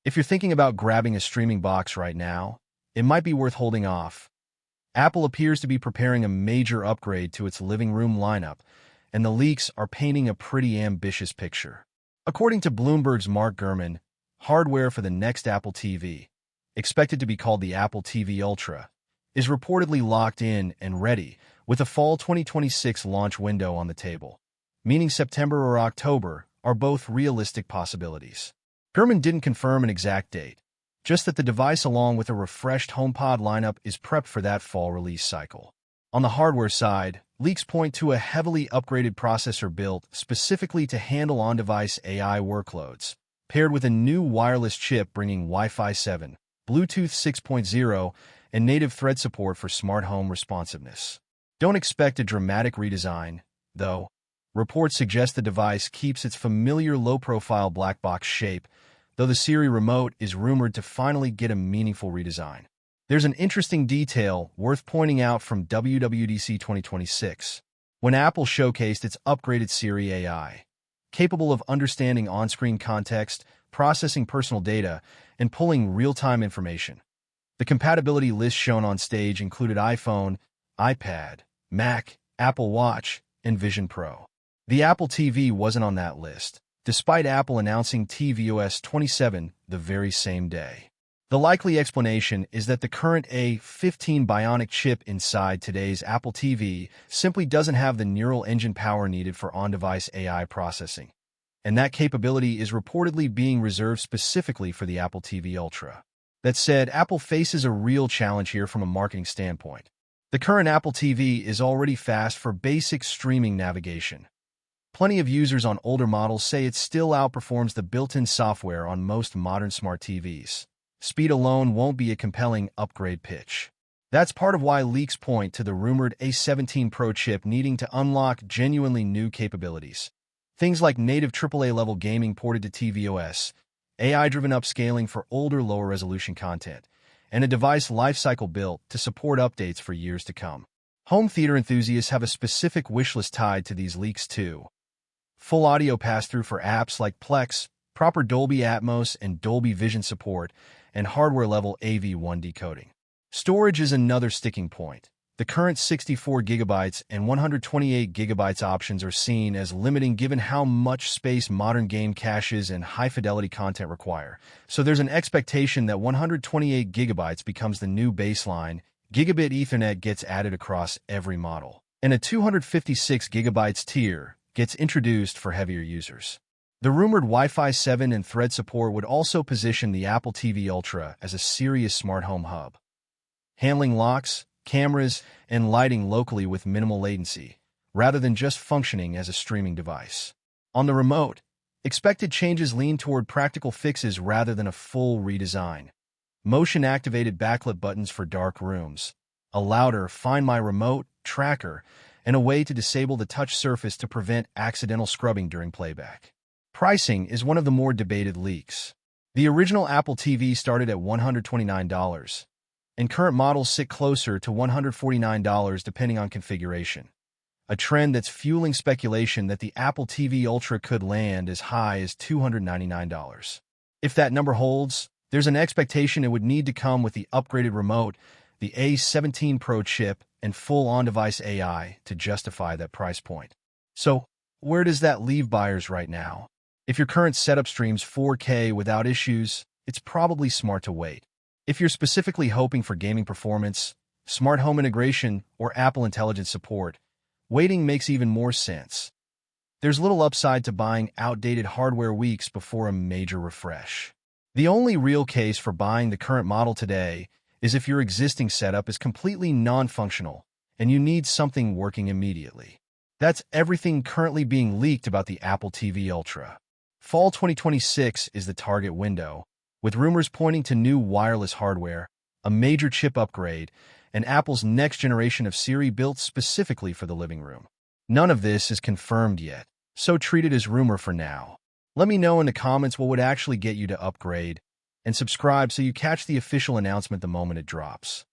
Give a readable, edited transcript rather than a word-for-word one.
If you're thinking about grabbing a streaming box right now, it might be worth holding off. Apple appears to be preparing a major upgrade to its living room lineup, and the leaks are painting a pretty ambitious picture. According to Bloomberg's Mark Gurman, hardware for the next Apple TV, expected to be called the Apple TV Ultra, is reportedly locked in and ready, with a fall 2026 launch window on the table, meaning September or October are both realistic possibilities. Gurman didn't confirm an exact date, just that the device along with a refreshed HomePod lineup is prepped for that fall release cycle. On the hardware side, leaks point to a heavily upgraded processor built specifically to handle on-device AI workloads, paired with a new wireless chip bringing Wi-Fi 7, Bluetooth 6.0, and native thread support for smart home responsiveness. Don't expect a dramatic redesign, though. Reports suggest the device keeps its familiar low-profile black box shape, though the Siri remote is rumored to finally get a meaningful redesign. There's an interesting detail worth pointing out from WWDC 2026, when Apple showcased its upgraded Siri AI, capable of understanding on-screen context, processing personal data, and pulling real-time information. The compatibility list shown on stage included iPhone, iPad, Mac, Apple Watch, and Vision Pro. The Apple TV wasn't on that list, despite Apple announcing tvOS 27 the very same day. The likely explanation is that the current A15 Bionic chip inside today's Apple TV simply doesn't have the neural engine power needed for on-device AI processing, and that capability is reportedly being reserved specifically for the Apple TV Ultra. That said, Apple faces a real challenge here from a marketing standpoint. The current Apple TV is already fast for basic streaming navigation. Plenty of users on older models say it still outperforms the built-in software on most modern smart TVs. Speed alone won't be a compelling upgrade pitch. That's part of why leaks point to the rumored A17 Pro chip needing to unlock genuinely new capabilities. Things like native AAA-level gaming ported to tvOS, AI-driven upscaling for older, lower-resolution content, and a device lifecycle built to support updates for years to come. Home theater enthusiasts have a specific wishlist tied to these leaks too. Full audio pass-through for apps like Plex, proper Dolby Atmos and Dolby Vision support, and hardware-level AV1 decoding. Storage is another sticking point. The current 64GB and 128GB options are seen as limiting given how much space modern game caches and high-fidelity content require. So there's an expectation that 128GB becomes the new baseline, Gigabit Ethernet gets added across every model, and a 256GB tier gets introduced for heavier users. The rumored Wi-Fi 7 and thread support would also position the Apple TV Ultra as a serious smart home hub, handling locks, cameras, and lighting locally with minimal latency, rather than just functioning as a streaming device. On the remote, expected changes lean toward practical fixes rather than a full redesign. Motion-activated backlit buttons for dark rooms, a louder Find My Remote tracker, and a way to disable the touch surface to prevent accidental scrubbing during playback. Pricing is one of the more debated leaks. The original Apple TV started at $129, and current models sit closer to $149 depending on configuration, a trend that's fueling speculation that the Apple TV Ultra could land as high as $299. If that number holds, there's an expectation it would need to come with the upgraded remote, the A17 Pro chip, and full on-device AI to justify that price point. So, where does that leave buyers right now? If your current setup streams 4K without issues, it's probably smart to wait. If you're specifically hoping for gaming performance, smart home integration, or Apple Intelligence support, waiting makes even more sense. There's little upside to buying outdated hardware weeks before a major refresh. The only real case for buying the current model today is if your existing setup is completely non-functional and you need something working immediately. That's everything currently being leaked about the Apple TV Ultra. Fall 2026 is the target window, with rumors pointing to new wireless hardware, a major chip upgrade, and Apple's next generation of Siri built specifically for the living room. None of this is confirmed yet, so treat it as rumor for now. Let me know in the comments what would actually get you to upgrade, and subscribe so you catch the official announcement the moment it drops.